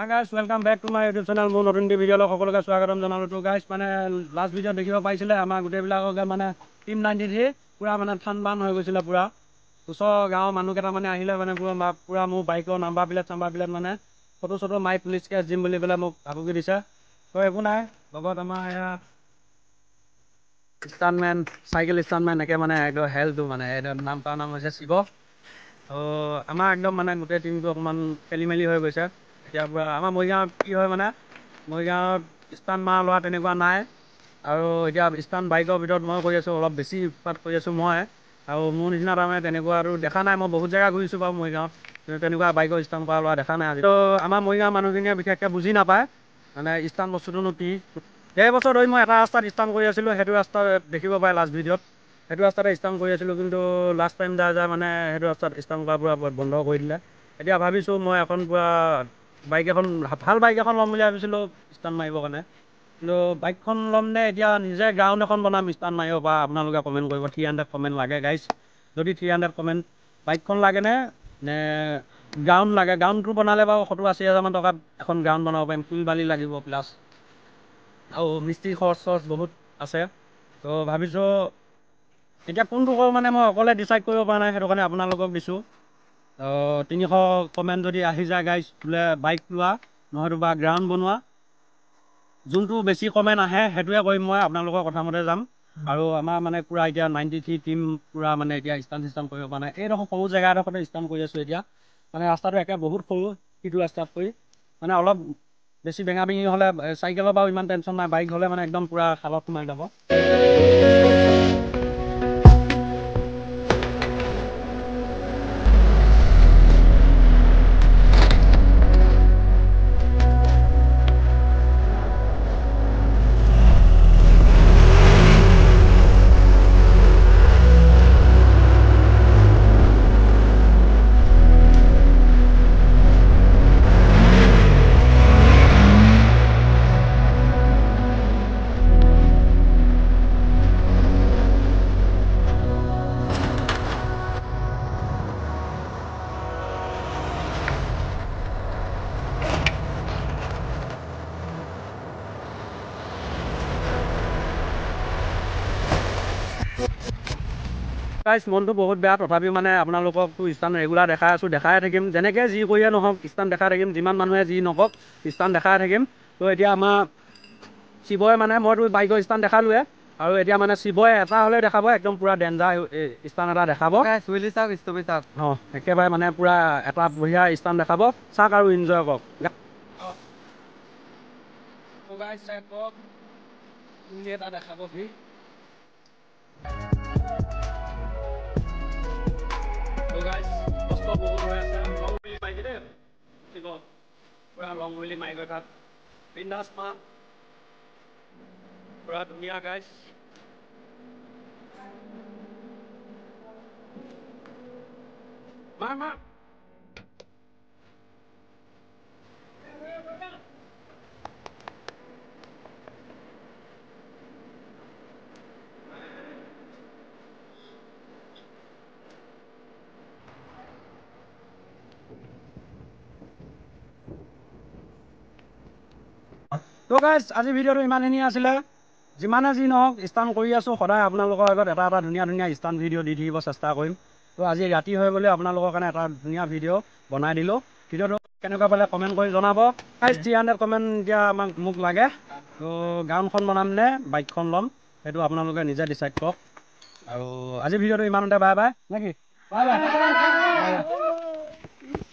Hi guys, welcome back to my YouTube channel. মোৰ নতুন video' লৈ সকলোকে স্বাগতম জনালো। তো গাইছ মানে লাষ্ট ভিডিঅ' দেখিব পাইছিলে আমাৰ গোটেইবিলাককে মানে টিম 93 পুৰা মানে ঠান হৈ গৈছিলে পুৰা ওচৰ গাঁৱৰ মানুহকেইটা মানে আহিলে মানে পুৰা মোৰ বাইকৰ নাম্বাৰ প্লেট মানে ফটো চটো মাৰি পুলিচ কেছ দিম বুলি পেলাই মোক ভাবুকি দিছে। তো একো নাই লগত আমাৰ এয়া ষ্টানমেন চাইকেল ষ্টানমেন একে মানে একদম হেল্থটো মানে নাম তাৰ নাম হৈছে শিৱ। তো আমাৰ একদম মানে গোটেই টিমটো অকণমান খেলি মেলি হৈ গৈছে। এতিয়া পুৰা আমাৰ মৰিগাঁৱত কি হয় মানে মৰিগাঁৱত ষ্টান মাৰা লোৱা তেনেকুৱা নাই আৰু এতিয়া ষ্টান বাইকৰ ভিতৰত মই কৰি আছোঁ অলপ বেছি উৎপাত কৰি আছোঁ মই আৰু মোৰ নিচিনা তাৰমানে তেনেকুৱা আৰু দেখা নাই। মই বহুত জেগা ঘূৰিছোঁ বাৰু মৰিগাঁৱত তেনেকুৱা বাইকৰ ষ্টান কৰা লোৱা দেখা নাই আজি। তো আমাৰ মৰিগাঁৱৰ মানুহখিনিয়ে বিশেষকৈ বুজি নাপায় মানে ষ্টান বস্তুটোনো কি। 1.5 বছৰ ধৰি মই এটা ৰাস্তাত ষ্টান কৰি আছিলোঁ, সেইটো ৰাস্তা দেখিব পাৰে লাষ্ট ভিডিঅ'ত। সেইটো ৰাস্তাতে ষ্টান কৰি আছিলোঁ, কিন্তু লাষ্ট টাইম যায় মানে সেইটো ৰাস্তাত ষ্টান কৰা পুৰা বন্ধ কৰি দিলে। এতিয়া ভাবিছোঁ মই এখন পুৰা বাইক এখন ভাল বাইক এখন ল'ম বুলি ভাবিছিলোঁ ষ্টান মাৰিবৰ কাৰণে, কিন্তু বাইকখন ল'ম নে এতিয়া নিজে গ্ৰাউণ্ড এখন বনাম ষ্টান মাৰিব পৰা। আপোনালোকে কমেণ্ট কৰিব 300 কমেণ্ট লাগে গাইছ। যদি 300 কমেণ্ট বাইকখন লাগেনে নে গ্ৰাউণ্ড লাগে। গ্ৰাউণ্ডটো বনালে বাৰু 70-80 হাজাৰ টকাত এখন গ্ৰাউণ্ড বনাব পাৰিম। ফুল বালি লাগিব প্লাছ আৰু মিস্ত্ৰী খৰচ বহুত আছে। তো ভাবিছোঁ এতিয়া কোনটো কৰোঁ মানে মই অকলে ডিচাইড কৰিব পৰা নাই, সেইটো কাৰণে আপোনালোকক দিছোঁ। 300 কমেণ্ট যদি আহি যায় গাইছ বোলে বাইক লোৱা নহয়তো বা গ্ৰাউণ্ড বনোৱা, যোনটো বেছি কমেণ্ট আহে সেইটোৱে কৰিম মই, আপোনালোকৰ কথা মতে যাম। আৰু আমাৰ মানে পূৰা এতিয়া 93 টিম পূৰা মানে এতিয়া ষ্টান কৰিব পৰা নাই। এইডোখৰ সৰু জেগা এডোখৰতে ষ্টান কৰি আছোঁ এতিয়া। মানে ৰাস্তাটো একে বহুত সৰু সিটো ৰাস্তাত কৰি মানে অলপ বেছি বেঙা বেঙি হ'লে চাইকেলৰ বাৰু ইমান টেনশ্যন নাই, বাইক হ'লে মানে একদম পূৰা খালত সোমাই যাব। গাইছ মনটো বহুত বেয়া, তথাপিও মানে আপোনালোককতো ষ্টান ৰেগুলাৰ দেখাই থাকিম। যেনেকৈ যি কৰিয়ে নহওক ষ্টান দেখাই থাকিম, যিমান মানুহে যি নকওক ষ্টান দেখাই থাকিম। তো এতিয়া আমাৰ শিৱই মানে মইতো বাইকৰ ষ্টান দেখালোৱে আৰু এতিয়া মানে শিৱই এটা হ'লে দেখাব একদম পূৰা ডেঞ্জাৰ ষ্টান এটা দেখাব। অঁ একেবাৰে মানে পূৰা এটা বঢ়িয়া ষ্টান দেখাব, চাওক আৰু ইনজয় কৰক। এটা দেখাব সি কষ্ট বহুত হৈ আছে। লং বুলি মাৰিছে দেই শিৱ, পূৰা লং বুলি মাৰি গৈ তাত বিন্দাছ মা পূৰা ধুনীয়া গাইছ। মাৰ তো গাইছ আজি ভিডিঅ'টো ইমানখিনি আছিলে। যিমানে যি নহওক ষ্টান কৰি আছোঁ সদায় আপোনালোকৰ আগত এটা ধুনীয়া ষ্টান ভিডিঅ' দি থাকিব চেষ্টা কৰিম। তো আজি ৰাতি হৈ গ'লে আপোনালোকৰ কাৰণে এটা ধুনীয়া ভিডিঅ' বনাই দিলোঁ। ভিডিঅ'টো কেনেকুৱা পালে কমেণ্ট কৰি জনাব গাইছ। 300 কমেণ্ট এতিয়া মোক লাগে। তো গ্ৰাউণ্ডখন বনাম নে বাইকখন ল'ম সেইটো আপোনালোকে নিজে ডিচাইড কৰক। আৰু আজি ভিডিঅ'টো ইমানতে বাই বাই নেকি? Bye bye.